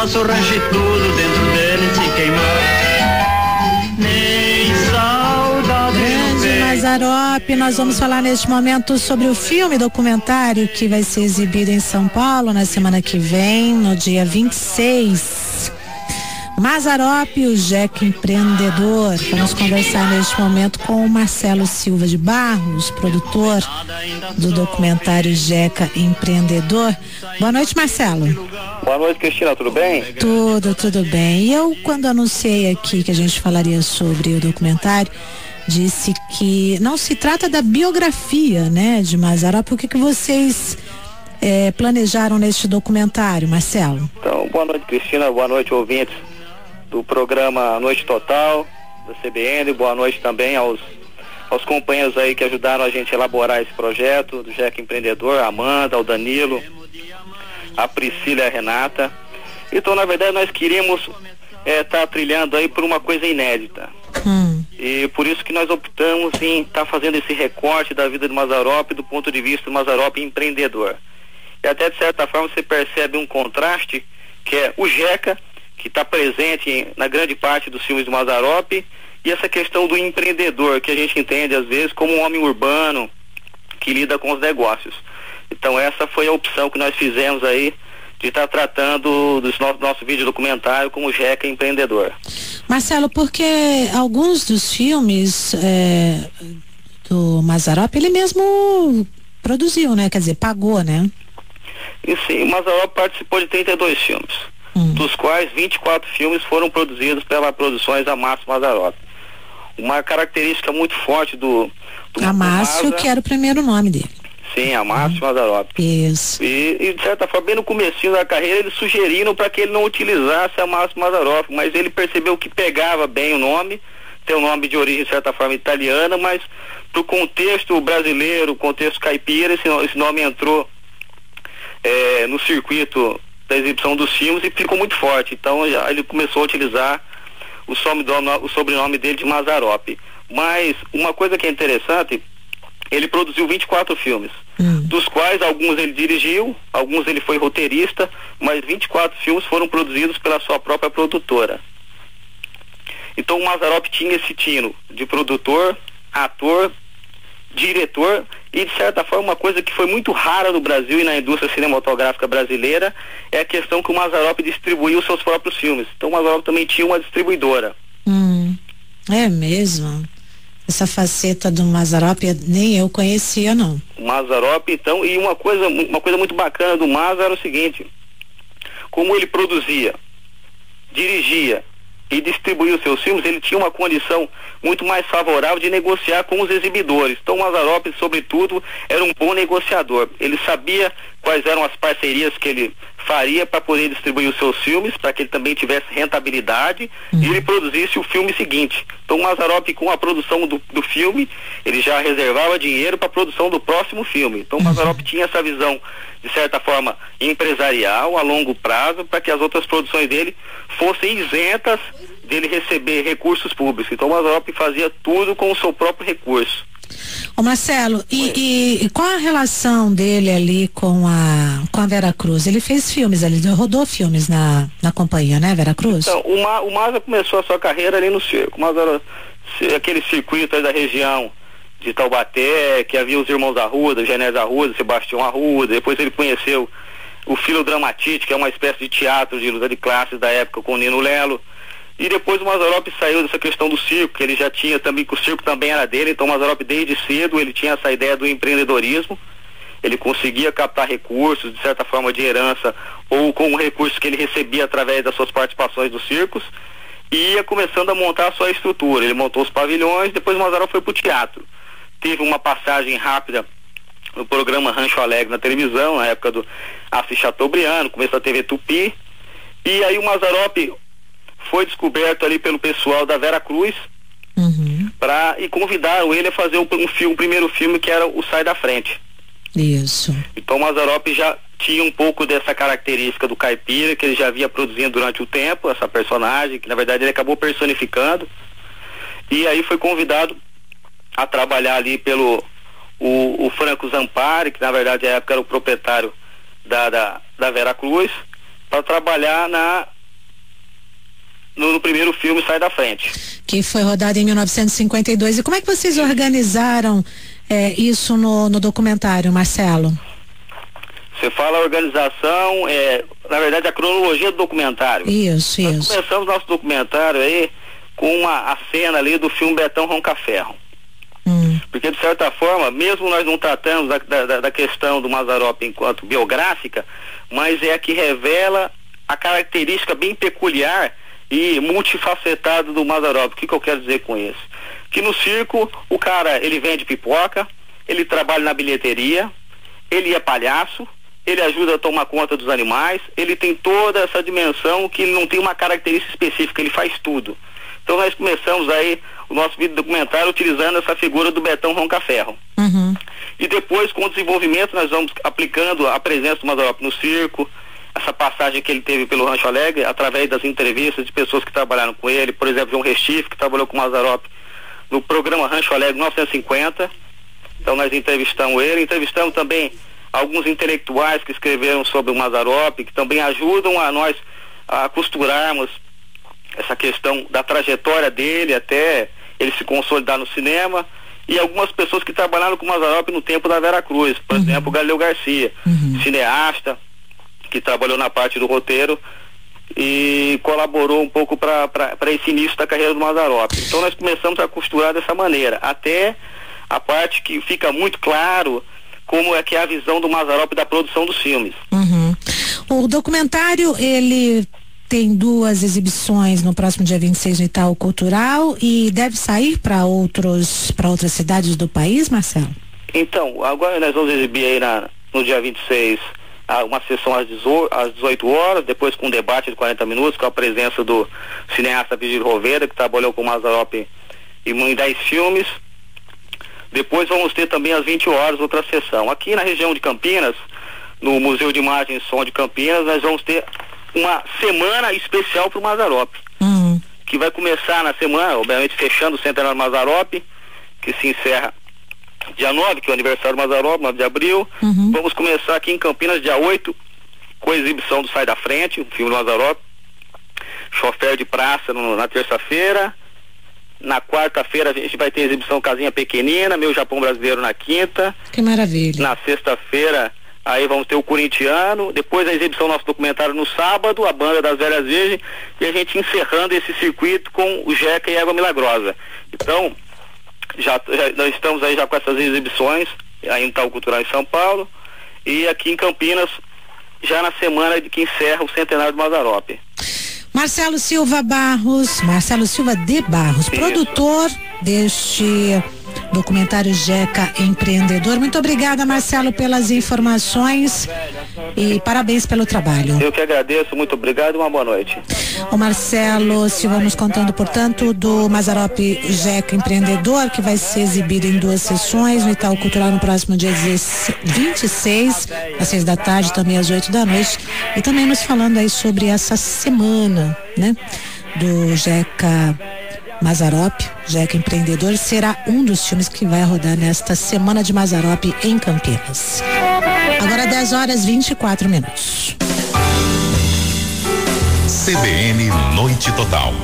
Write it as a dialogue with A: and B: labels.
A: nosso rancho e tudo dentro dele se queimar. Nem saudade.
B: Grande Mazzaropi, nós vamos falar neste momento sobre o filme documentário que vai ser exibido em São Paulo na semana que vem, no dia 26. Mazzaropi, o Jeca empreendedor. Vamos conversar neste momento com o Marcelo Silva de Barros, produtor do documentário Jeca Empreendedor. Boa noite, Marcelo.
C: Boa noite, Cristina, tudo bem?
B: Tudo bem. E eu, quando anunciei aqui que a gente falaria sobre o documentário, disse que não se trata da biografia, né, de Mazzaropi. O que vocês planejaram neste documentário, Marcelo?
C: Então, boa noite, Cristina, boa noite, ouvintes do programa Noite Total, da CBN, boa noite também aos companheiros aí que ajudaram a gente a elaborar esse projeto, do Jeca Empreendedor, a Amanda, o Danilo, a Priscila e a Renata. Então, na verdade, nós queríamos estar trilhando aí por uma coisa inédita. E por isso que nós optamos em estar fazendo esse recorte da vida do Mazzaropi do ponto de vista do Mazzaropi empreendedor. E até de certa forma você percebe um contraste, que é o Jeca, que está presente na grande parte dos filmes do Mazzaropi, e essa questão do empreendedor, que a gente entende às vezes como um homem urbano que lida com os negócios. Então essa foi a opção que nós fizemos aí, de estar tratando do nosso vídeo documentário como Jeca Empreendedor.
B: Marcelo, porque alguns dos filmes do Mazzaropi ele mesmo produziu, né? Quer dizer, pagou, né?
C: E sim, o Mazzaropi participou de 32 filmes. Dos quais 24 filmes foram produzidos pela Produções Amácio Mazzaropi. Uma característica muito forte do
B: Amácio, que era o primeiro nome dele.
C: Sim, Amácio Mazzaropi.
B: Isso.
C: E de certa forma, bem no comecinho da carreira, eles sugeriram para que ele não utilizasse Amácio Mazzaropi, mas ele percebeu que pegava bem o nome, tem um nome de origem, de certa forma, italiana, mas pro contexto brasileiro, contexto caipira, esse nome entrou no circuito da exibição dos filmes e ficou muito forte. Então ele começou a utilizar o sobrenome dele de Mazzaropi. Mas uma coisa que é interessante, ele produziu 24 filmes, dos quais alguns ele dirigiu, alguns ele foi roteirista, mas 24 filmes foram produzidos pela sua própria produtora. Então o Mazzaropi tinha esse tino de produtor, ator, diretor, e de certa forma uma coisa que foi muito rara no Brasil e na indústria cinematográfica brasileira é a questão que o Mazzaropi distribuiu seus próprios filmes. Então o Mazzaropi também tinha uma distribuidora.
B: É mesmo? Essa faceta do Mazzaropi nem eu conhecia, não.
C: O Mazzaropi, então, e uma coisa muito bacana do Mazza era o seguinte: como ele produzia, dirigia e distribuía os seus filmes, ele tinha uma condição muito mais favorável de negociar com os exibidores. Então o Mazzaropi, sobretudo, era um bom negociador. Ele sabia quais eram as parcerias que ele faria para poder distribuir os seus filmes, para que ele também tivesse rentabilidade e ele produzisse o filme seguinte. Então o Mazzaropi, com a produção do filme, ele já reservava dinheiro para a produção do próximo filme. Então o Mazzaropi tinha essa visão, de certa forma, empresarial, a longo prazo, para que as outras produções dele fossem isentas dele receber recursos públicos. Então o Mazzaropi fazia tudo com o seu próprio recurso.
B: Ô Marcelo, e qual a relação dele ali com a Vera Cruz? Ele fez filmes ali, rodou filmes na companhia, né, Vera Cruz?
C: Então, o Mazza começou a sua carreira ali no circo. O Mazza era aquele circuito aí da região de Taubaté, que havia os irmãos Arruda, Genésio Arruda, Sebastião Arruda. Depois ele conheceu o Filodramatite, que é uma espécie de teatro de luta de classes da época com o Nino Lelo. E depois o Mazzaropi saiu dessa questão do circo, que ele já tinha também, que o circo também era dele. Então o Mazzaropi desde cedo ele tinha essa ideia do empreendedorismo. Ele conseguia captar recursos, de certa forma, de herança, ou com recursos que ele recebia através das suas participações dos circos, e ia começando a montar a sua estrutura. Ele montou os pavilhões, depois o Mazzaropi foi para o teatro. Teve uma passagem rápida no programa Rancho Alegre na televisão, na época do Assis Chateaubriand, começo da TV Tupi. E aí o Mazzaropi foi descoberto ali pelo pessoal da Vera Cruz, e convidaram ele a fazer o primeiro filme, que era o Sai da Frente.
B: Isso.
C: Então o Mazzaropi já tinha um pouco dessa característica do caipira, que ele já havia produzindo durante o tempo, essa personagem, que na verdade ele acabou personificando, e aí foi convidado a trabalhar ali pelo o Franco Zampari, que na verdade à época era o proprietário da Vera Cruz, para trabalhar no primeiro filme Sai da Frente.
B: Que foi rodado em 1952. E como é que vocês organizaram isso no documentário, Marcelo?
C: Você fala a organização, na verdade a cronologia do documentário.
B: Isso.
C: Nós começamos nosso documentário aí com a cena ali do filme Betão Ronca-Ferro. Porque de certa forma, mesmo nós não tratamos da questão do Mazzaropi enquanto biográfica, mas é a que revela a característica bem peculiar e multifacetada do Mazzaropi. O que eu quero dizer com isso? Que no circo, o cara, ele vende pipoca, ele trabalha na bilheteria, ele é palhaço, ele ajuda a tomar conta dos animais, ele tem toda essa dimensão que ele não tem uma característica específica, ele faz tudo. Então nós começamos aí o nosso vídeo documentário utilizando essa figura do Betão Ronca-Ferro. E depois, com o desenvolvimento, nós vamos aplicando a presença do Mazzaropi no circo, essa passagem que ele teve pelo Rancho Alegre, através das entrevistas de pessoas que trabalharam com ele, por exemplo, João Restife, que trabalhou com o Mazzaropi no programa Rancho Alegre 1950. Então nós entrevistamos ele, entrevistamos também alguns intelectuais que escreveram sobre o Mazzaropi, que também ajudam a nós a costurarmos essa questão da trajetória dele até ele se consolidar no cinema, e algumas pessoas que trabalharam com o Mazzaropi no tempo da Vera Cruz, por exemplo, o Galileu Garcia, cineasta, que trabalhou na parte do roteiro e colaborou um pouco para esse início da carreira do Mazzaropi. Então nós começamos a costurar dessa maneira, até a parte que fica muito claro como é que é a visão do Mazzaropi da produção dos filmes.
B: O documentário, ele tem 2 exibições no próximo dia 26 no Itaú Cultural e deve sair para outras cidades do país, Marcelo? Então, agora nós vamos exibir aí no dia 26 uma sessão às 18 horas, depois com um debate de 40 minutos, com a presença do cineasta Virgílio Roveda, que trabalhou com o Mazzaropi em 10 filmes. Depois vamos ter também às 20 horas outra sessão. Aqui na região de Campinas, no Museu de Imagem e Som de Campinas, nós vamos ter uma semana especial para o Mazzaropi, que vai começar na semana, obviamente fechando o centenário do Mazzaropi, que se encerra dia 9, que é o aniversário do Mazzaropi, 9 de abril. Vamos começar aqui em Campinas dia 8, com a exibição do Sai da Frente, o filme do Mazzaropi, Chofer de Praça na terça-feira. Na quarta-feira a gente vai ter a exibição Casinha Pequenina, Meu Japão Brasileiro na quinta. Que maravilha.
C: Na sexta-feira aí vamos ter o Corintiano, depois a exibição do nosso documentário no sábado, a Banda das Velhas Virgens, e a gente encerrando esse circuito com o Jeca e a Água Milagrosa. Então, nós estamos aí já com essas exibições, aí no Itaú Cultural em São Paulo, e aqui em Campinas, já na semana que encerra o centenário do Mazzaropi.
B: Marcelo Silva de Barros, produtor deste documentário Jeca Empreendedor. Muito obrigada, Marcelo, pelas informações e parabéns pelo trabalho.
C: Eu que agradeço, muito obrigado e uma boa noite.
B: O Marcelo Silva nos contando, portanto, do Mazzaropi Jeca Empreendedor, que vai ser exibido em 2 sessões no Itaú Cultural no próximo dia 26, às 6 da tarde, também às 8 da noite, e também nos falando aí sobre essa semana, né, do Jeca Mazzaropi, Jeca Empreendedor, será um dos filmes que vai rodar nesta semana de Mazzaropi em Campinas. Agora 10h24.
D: CBN Noite Total.